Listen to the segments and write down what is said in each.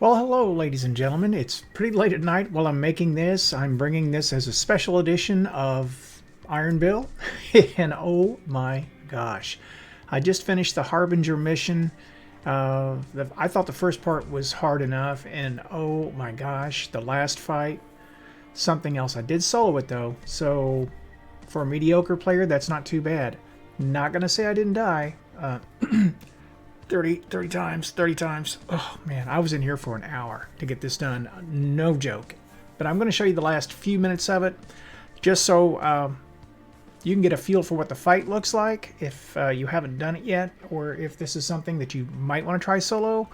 Well, hello, ladies and gentlemen. It's pretty late at night while I'm making this. I'm bringing this as a special edition of Iron Bill. And oh my gosh, I just finished the Harbinger mission. I thought the first part was hard enough, and oh my gosh, the last fight, something else. I did solo it though, so for a mediocre player, that's not too bad. Not gonna say I didn't die. 30 times. Oh man, I was in here for an hour to get this done. No joke. But I'm going to show you the last few minutes of it, just so you can get a feel for what the fight looks like if you haven't done it yet, or if this is something that you might want to try solo.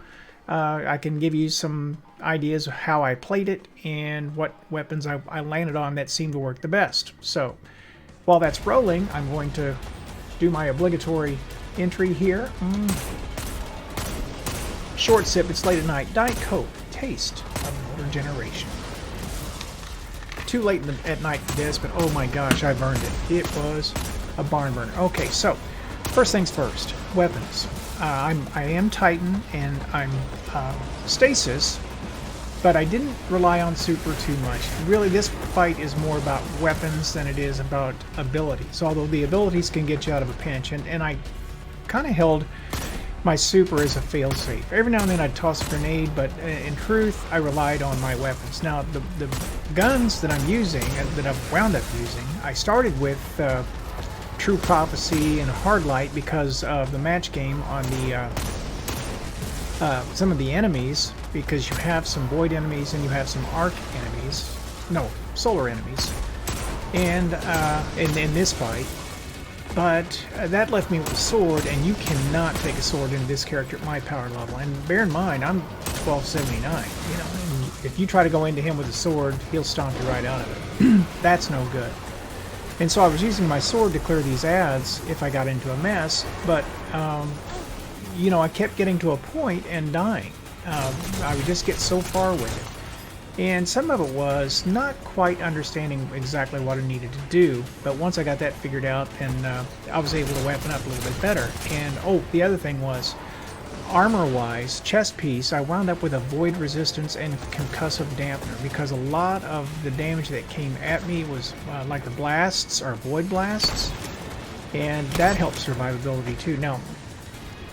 I can give you some ideas of how I played it and what weapons I landed on that seemed to work the best. So while that's rolling, I'm going to do my obligatory entry here. Short sip, it's late at night. Diet Coke, taste of older generation. Too late at night for this, but oh my gosh, I've earned it. It was a barn burner. Okay, so first things first, weapons. I am Titan and I'm Stasis, but I didn't rely on super too much. Really, this fight is more about weapons than it is about abilities. Although the abilities can get you out of a pinch, and I kind of held my super is a failsafe. Every now and then I'd toss a grenade, but in truth, I relied on my weapons. Now, the guns that I'm using, that I've wound up using, I started with True Prophecy and Hard Light because of the match game on the some of the enemies, because you have some void enemies and you have some arc enemies, no, solar enemies, and in this fight. But that left me with a sword, and you cannot take a sword into this character at my power level. And bear in mind, I'm 1279. You know, and if you try to go into him with a sword, he'll stomp you right out of it. That's no good. And so I was using my sword to clear these ads if I got into a mess. But you know, I kept getting to a point and dying. I would just get so far with it. And some of it was not quite understanding exactly what I needed to do, but once I got that figured out, then I was able to weapon up a little bit better. And oh, the other thing was, armor-wise, chest piece, I wound up with a void resistance and concussive dampener, because a lot of the damage that came at me was like the blasts or void blasts, and that helped survivability too. Now,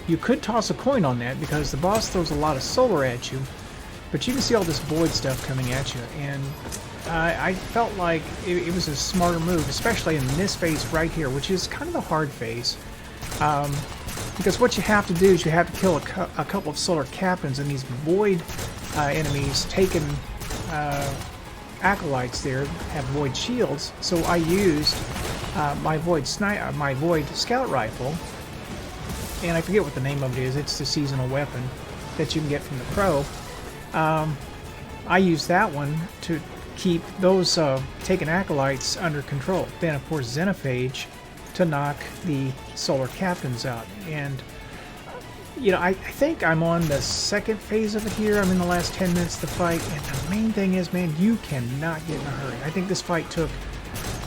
you could toss a coin on that because the boss throws a lot of solar at you, but you can see all this void stuff coming at you, and I felt like it was a smarter move, especially in this phase right here, which is kind of the hard phase. Because what you have to do is you have to kill a couple of solar captains, and these void enemies taking acolytes there have void shields. So I used my void scout rifle, and I forget what the name of it is. It's the seasonal weapon that you can get from the pro. I use that one to keep those taken acolytes under control. Then, of course, Xenophage to knock the solar captains out. And, you know, I think I'm on the second phase of it here. I'm in the last 10 minutes of the fight. And the main thing is, man, you cannot get in a hurry. I think this fight took,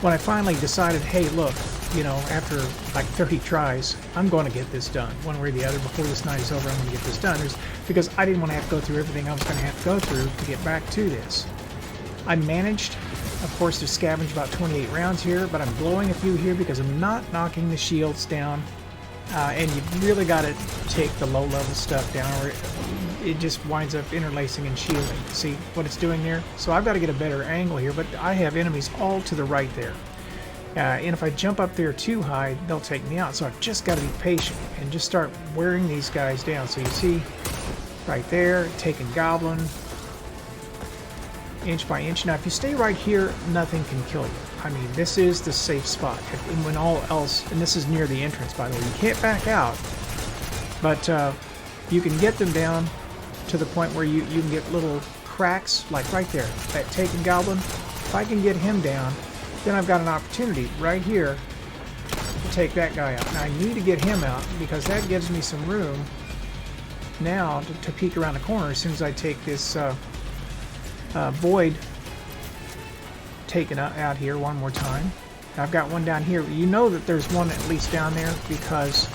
when I finally decided, hey, look, you know, after like 30 tries, I'm going to get this done. One way or the other, before this night is over, I'm going to get this done. Because I didn't want to have to go through everything I was going to have to go through to get back to this. I managed, of course, to scavenge about 28 rounds here, but I'm blowing a few here because I'm not knocking the shields down. And you really got to take the low-level stuff down, or it just winds up interlacing and shielding. See what it's doing there? So I've got to get a better angle here, but I have enemies all to the right there. And if I jump up there too high, they'll take me out. So I've just got to be patient and just start wearing these guys down. So you see right there, taking Goblin, inch by inch. Now, if you stay right here, nothing can kill you. I mean, this is the safe spot. And when all else, and this is near the entrance, by the way, you can't back out, but you can get them down to the point where you can get little cracks, like right there, that taken Goblin. If I can get him down, then I've got an opportunity right here to take that guy out. Now I need to get him out because that gives me some room now to peek around the corner as soon as I take this void taken out here one more time. I've got one down here. You know that there's one at least down there because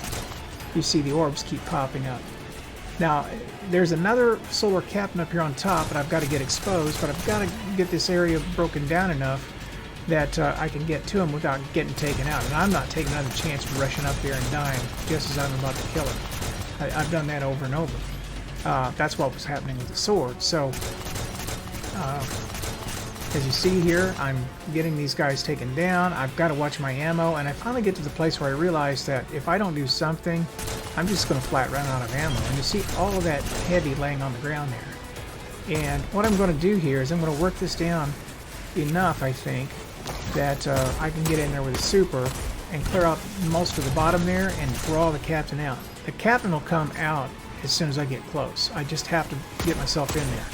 you see the orbs keep popping up. Now, there's another solar captain up here on top that I've got to get exposed, but I've got to get this area broken down enough that I can get to him without getting taken out. And I'm not taking another chance of rushing up there and dying just as I'm about to kill him. I've done that over and over. That's what was happening with the sword. So, as you see here, I'm getting these guys taken down. I've got to watch my ammo, and I finally get to the place where I realize that if I don't do something, I'm just going to flat run out of ammo. And you see all of that heavy laying on the ground there. And what I'm going to do here is I'm going to work this down enough, I think, that I can get in there with a super and clear out most of the bottom there and draw the captain out. The captain will come out as soon as I get close. I just have to get myself in there.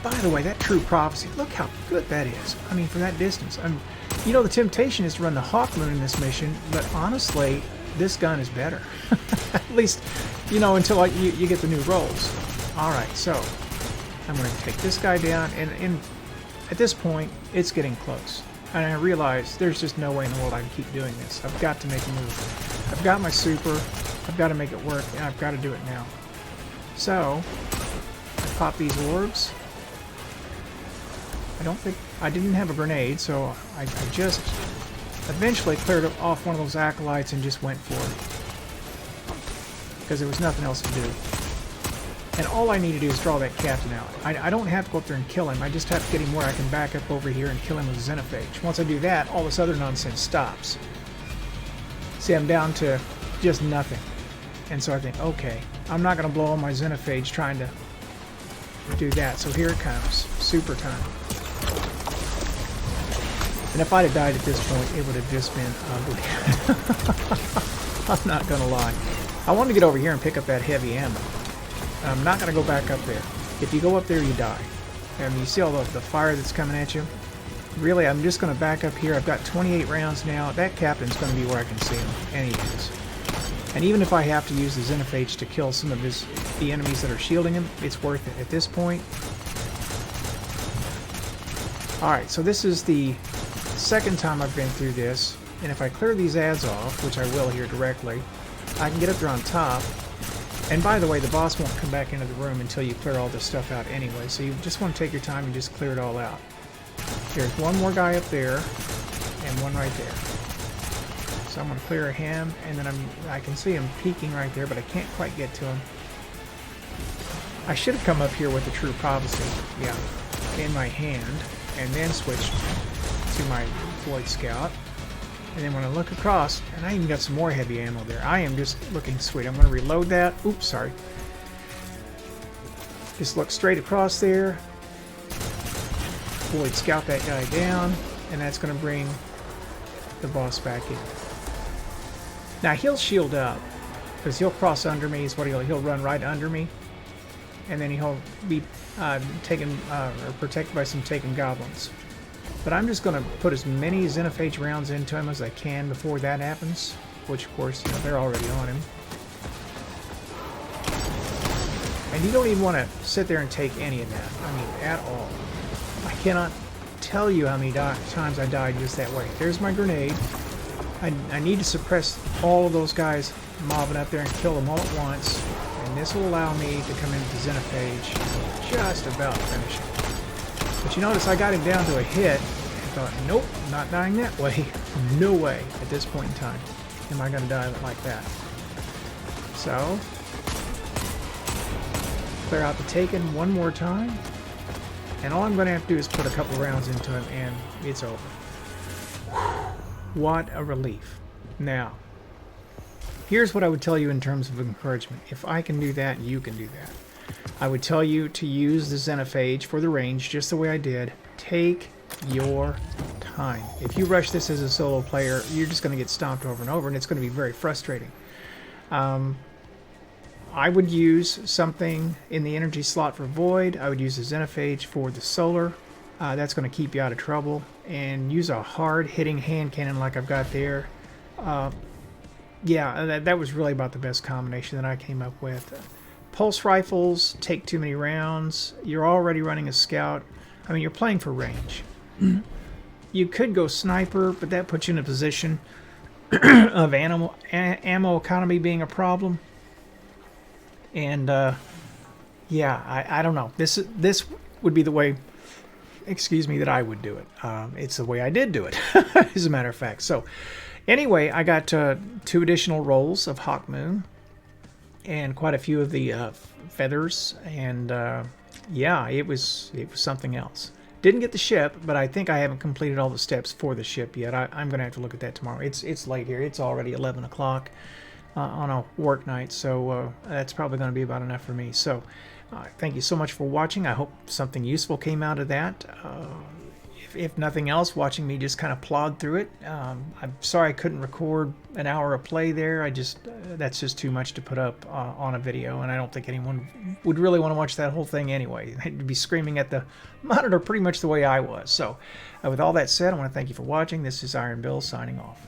By the way, that true prophecy, look how good that is. I mean, from that distance. You know, the temptation is to run the Hawk Moon in this mission, but honestly, this gun is better. At least, you know, until you get the new rolls. Alright, so I'm going to take this guy down, and at this point, it's getting close. And I realize there's just no way in the world I can keep doing this. I've got to make a move. I've got my super, I've got to make it work, and I've got to do it now. So, I pop these orbs. I didn't have a grenade, so I just eventually cleared off one of those acolytes and just went for it. Because there was nothing else to do. And all I need to do is draw that captain out. I don't have to go up there and kill him. I just have to get him where I can back up over here and kill him with Xenophage. Once I do that, all this other nonsense stops. See, I'm down to just nothing. And so I think, okay, I'm not going to blow all my Xenophage trying to do that. So here it comes. Super time. And if I'd have died at this point, it would have just been ugly. I'm not going to lie. I wanted to get over here and pick up that heavy ammo. I'm not going to go back up there. If you go up there, you die. I mean, you see all the fire that's coming at you? Really, I'm just going to back up here. I've got 28 rounds now. That captain's going to be where I can see him. And he is. And even if I have to use the Xenophage to kill some of the enemies that are shielding him, it's worth it at this point. Alright, so this is the second time I've been through this. And if I clear these ads off, which I will here directly, I can get up there on top. And by the way, the boss won't come back into the room until you clear all this stuff out anyway. So you just want to take your time and just clear it all out. There's one more guy up there, and one right there. So I'm going to clear him, and then I can see him peeking right there, but I can't quite get to him. I should have come up here with the True Prophecy, yeah, in my hand, and then switched to my Void Scout. And then when I look across, and I even got some more heavy ammo there. I am just looking sweet. I'm going to reload that. Oops, sorry. Just look straight across there. Void Scout that guy down, and that's going to bring the boss back in. Now he'll shield up, because he'll cross under me. Is what he'll run right under me, and then he'll be taken or protected by some taken goblins. But I'm just going to put as many Xenophage rounds into him as I can before that happens, which of course, you know, they're already on him. And you don't even want to sit there and take any of that. I mean, at all. I cannot tell you how many times I died just that way. There's my grenade. I need to suppress all of those guys mobbing up there and kill them all at once. And this will allow me to come into Xenophage just about finish him. But you notice I got him down to a hit and thought, nope, I'm not dying that way. No way at this point in time am I going to die like that. So, clear out the Taken one more time. And all I'm going to have to do is put a couple rounds into him and it's over. What a relief. Now, here's what I would tell you in terms of encouragement. If I can do that, you can do that. I would tell you to use the Xenophage for the range just the way I did. Take your time. If you rush this as a solo player, you're just going to get stomped over and over, and it's going to be very frustrating. I would use something in the energy slot for Void. I would use the Xenophage for the solar. That's going to keep you out of trouble. And use a hard-hitting hand cannon like I've got there. Yeah, that was really about the best combination that I came up with. Pulse rifles take too many rounds. You're already running a scout. I mean, you're playing for range. You could go sniper, but that puts you in a position of ammo economy being a problem. And Yeah, I don't know. This would be the way, excuse me, that I would do it. It's the way I did do it, as a matter of fact. So, anyway, I got 2 additional rolls of Hawk Moon and quite a few of the feathers, and yeah, it was something else. Didn't get the ship, but I think I haven't completed all the steps for the ship yet. I'm going to have to look at that tomorrow. It's late here. It's already 11 o'clock on a work night, so that's probably going to be about enough for me. So thank you so much for watching. I hope something useful came out of that. If nothing else, watching me just kind of plod through it. I'm sorry I couldn't record an hour of play there. I just that's just too much to put up on a video, and I don't think anyone would really want to watch that whole thing anyway. They'd be screaming at the monitor pretty much the way I was. So with all that said, I want to thank you for watching. This is Iron Bill signing off.